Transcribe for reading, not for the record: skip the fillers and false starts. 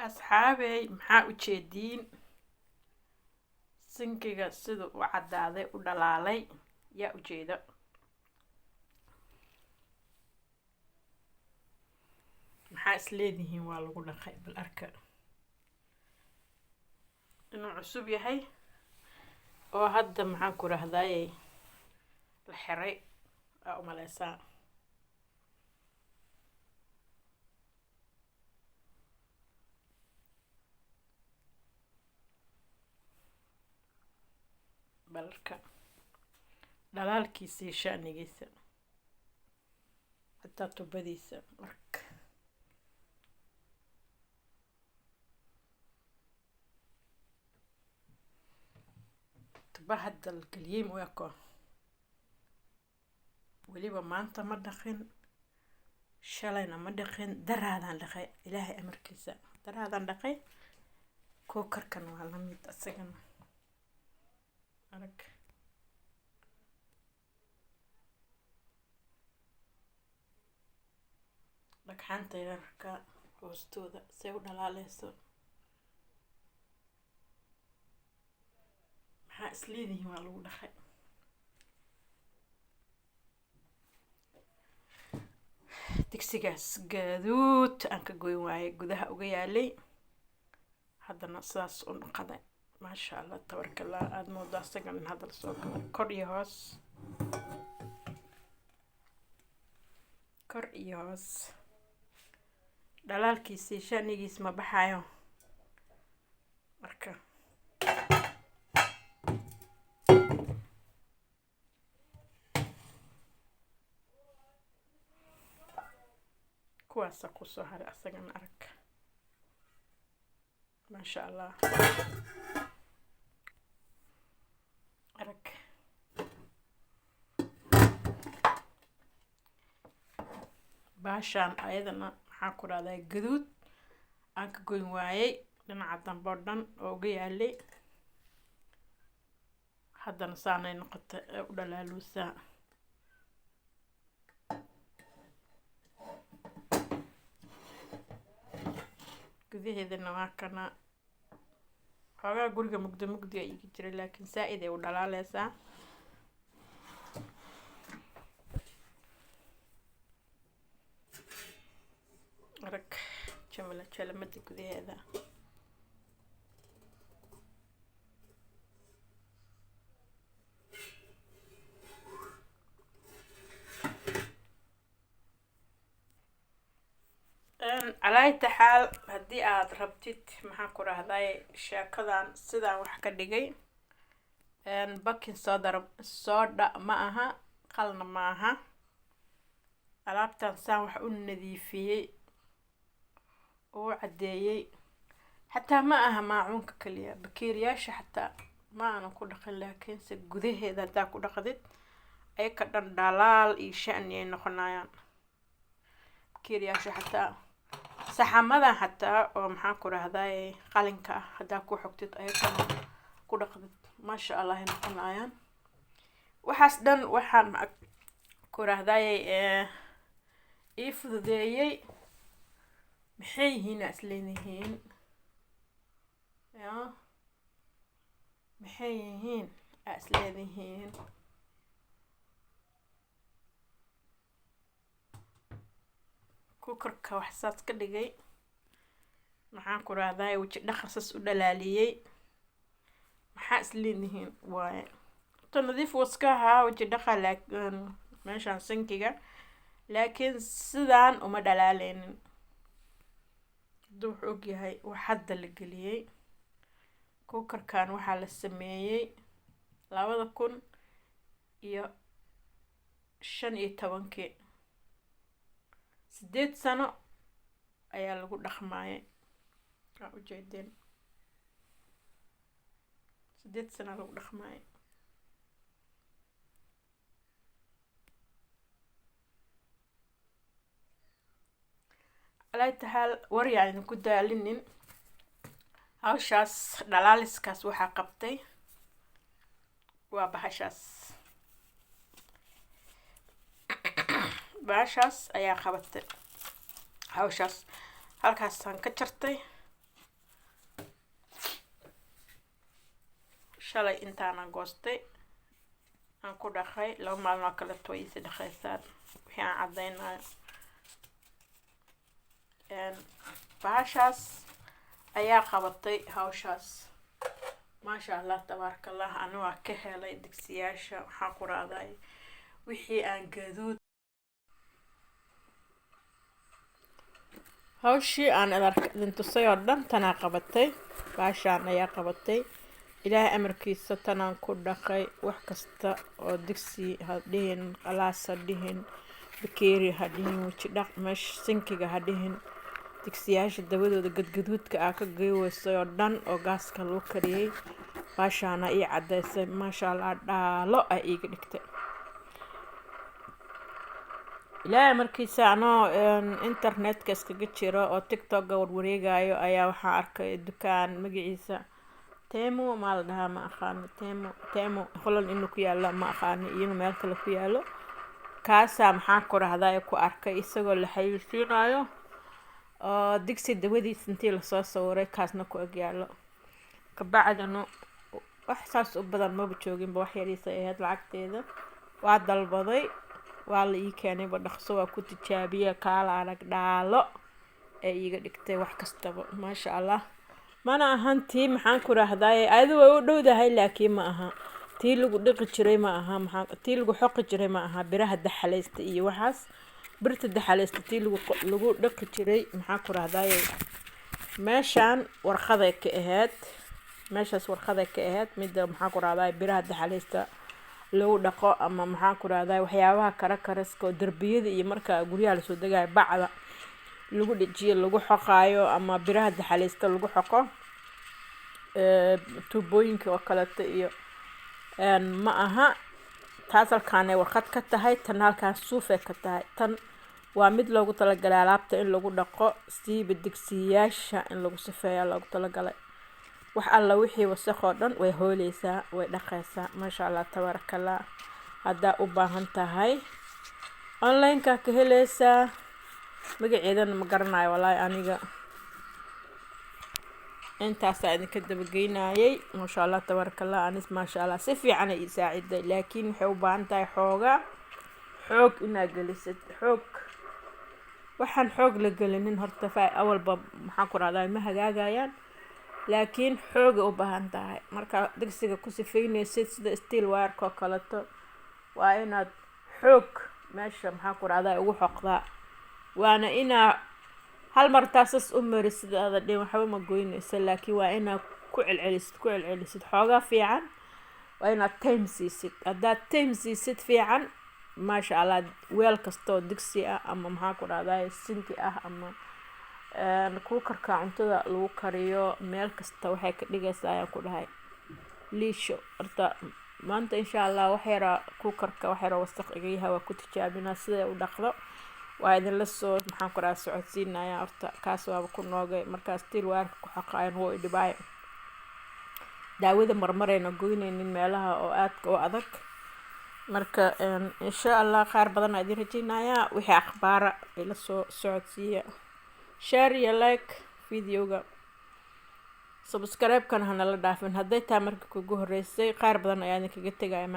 asxaabey maxaa u jeediin sinkiga sida u cadaaday u dhalaalay yaa u jeeda maxaa isleedihiin waa lagu dhaqay bal arka inuu cusub yahay oo hadda maxaan ku rahdaayay la xiray aa u maleysaa balarka dhalaalkiisa shanigiisa hataa tubadiisa marka tuba hadda la geliyey mooyako weliba maanta ma dhaqin shalayna ma dhaqin daraadaan dhaqay ilaahay amarkiisa daraadaan dhaqay kookarkan waa la mid asagana arag dhagxaanta yararka hoostooda say u dhalaaleyso maxaa isleedihiin waa lagu dhaqay digsigaas gaduud aan ka goyn waayay gudaha uga yaalay haddana sidaas u dhaqaday maasha allah tabarka allah aada moodaa isagan in hadda lasoo galay kor iyo hoos dhalaalkiisii shanigiis ma baxayo marka kuwaasa kusoo haray asagana arag maasha allah arag baashaan ayadana maxaa ku dhahdaa gaduud aan ka goyn waayay dhinaca dambe oo dhan oo uga yaalay haddana saanay noqotay ee u dhalaaluusaa gudaheedana waa kana xoogaa guriga mugdi ay iga jiray laakiin saa-id ay u dhalaaleysaa arag jalamada gudaheeda calaayta xaal haddii aad rabtid maxaan ku rahday sheekadan sidaan wax ka dhigay bakin sooda ma aha qalna ma aha alaabtan saan wax u nadiifiyey oo cadeeyey xataa ma aha maacuunka kaliya bakeeriyaasha xataa ma aanan ku dhaqin laakiinse gudaheeda haddaa ku dhaqdid ay ka dhan dhalaal iyo shani ay noqonayaan bakeeriyaasha xataa saxamadan xataa oo maxaan ku rahdaay qalinka ah haddaa ku xogtid ayakana ku dhaqdid maasha allah ay noqonayaan waxaas dhan waxaan ku rahdaay ii fududeeyey maxay yihiin isleedihiin yaa maxay yihiin isleedihiin kukarka wax saas ka dhigay maxaan ku rahdaay waji dhaqasas u dhalaaliyey maxaa isleedihiin waaye to nadiif waska ahaa waji dhaqa laakiin meeshaan sinkiga laakiin sidaan uma dhalaaleynin hadduu wuxuu ogyahay wax hadda la geliyey kukarkan waxaa la sameeyey 2015 8 sano ayaa lagu dhaqmaayay aa ujeedeen 8 sano lagu dhaqmaayay calaayta xaal war yaan ku daalinin hawshaas dhalaaliskaas waxaa qabtay waa bahashaas ayaa qabatay hawshaas halkaasaan ka jartay shalay intaana goostay aan ku dhaqay 2 maalmood kale tooyisi dhaqaysaan wixii aan cadeynayo bahashaas ayaa qabatay hawshaas maasha Allah tabaarakallah anu waa ka helay digsiyaasha waxaan ku raaday wixii aan gaduud hawshii aan idin tusay oo dhan tanaa qabatay bahashaan ayaa qabatay ilaahay amarkiisa tanaan ku dhaqay wax kasta oo digsi hadhihin qalaas hadhihin bakeeri hadhihin waji dhaq meesh sinkiga hadhihin digsiyaasha dabadooda gadgaduudka ah ka geewaysay oo dhan oo gaaska lagu kariyay bahashaana ii cadaysay maasha Allah dhaalo ay iga dhigtay ilaahay markiisa anoo internetka iskaga jiro oo TikTok warwareegayo ayaa waxaan arkay dukaan magaciisa Temu ma la dhahaa ma aqaan Temu Holland inuu ku yaalo ma aqaan iyo meel kale ku yaalo kaasa maxaan ku raahday ku arkay isagoo la xayeysiinayo oo digsi dabadiisa intii la soo sawiray kaasna ku ag yaalo ka bacdana wax saas u badan ma joogin ba wax yariisa ahayd lacagteeda waa dalbaday waa la ii keenay ba dhaqso waa ku tijaabiye kaala arag dhaalo ee iga dhigtay wax kastaba maasha Allah mana ahantii maxaan ku raahday aadu way u dhowdahay laakiin ma aha tii lagu dhiqi jiray ma aha tii lagu xoqi jiray ma aha biraha daxalaysta iyo waxaas birta daxalaysta tii lagu dhiqi jiray maxaan ku raahday meeshaan warqaday ka ahayd meeshaas warqaday ka ahayd mid maxaan ku raahday biraha daxalaysta lagu dhaqo ama maxaan ku raahday waxyaabaha karaska darbiyada iyo marka guryaha la soo dagaay bacda lagu dhijiyo lagu xoqaayo ama biraha daxalaysta lagu xoqo tuubooyinka oo kale iyo ma aha taas halkaan ay warqad ka tahay tan halkaan suuf ay ka tahay tan waa mid loogu talagalay alaabta in lagu dhaqo siiba digsiyaasha in lagu sifeeyo loogu talagalay wax alla wixii wasakh oo dhan way hooleysaa way dhaqaysaa maasha Allah tabaarakallah hadda u baahan tahay online ka helaysaa magaceedana ma garanayo wallahi aniga intaas aan idinka dabageynayay maasha Allah tabaarakallah anis maasha Allah si fiican ay saaciday laakiin waxay u baahan tahay xoog inaad gelisid waxaan xoog la gelinin horta awalba maxaan ku raadayay ma hagaagayaan laakiin xoog u baahan tahay marka digsiga ku sifeynaysid sida steel wire ko kaleeto waa inaad xoog meesha maxaan ku raadayay ugu xoqdaa waana ina hal mar taasas u marisid aad dhin waxba ma goynaysa laakiin waa ina ku celcelisid xoogaa fiican waa ina time siisid haddaad time siisid fiican maasha Allah weel kastoo digsi ah ama maxaan ku raadayay sinki ah ama kuukarka cuntada lagu kariyo meel kasta waxay ka dhigaysaa ayaan ku dhahay liisho horta maanta insha Allah wax yara kuukarka wax yara wasakh iga yahay waa ku tijaabinaa sida u dhaqdo waa idin la soo maxaan ku raadayay socodsiinaya horta kaas waa ku noogay markaas steel wire ku xaqayn oo dhibay daawada marmarayna goynaynin meelaha oo aadka u adag marka insha Allah qaar badan idin rajaynaya wixii akhbaara ila soo socodsiiya share iyo like videoga subscribe kana hana la dhaafin hadday taa marka kugu horeysay qaar badan ayaa idin kaga tagay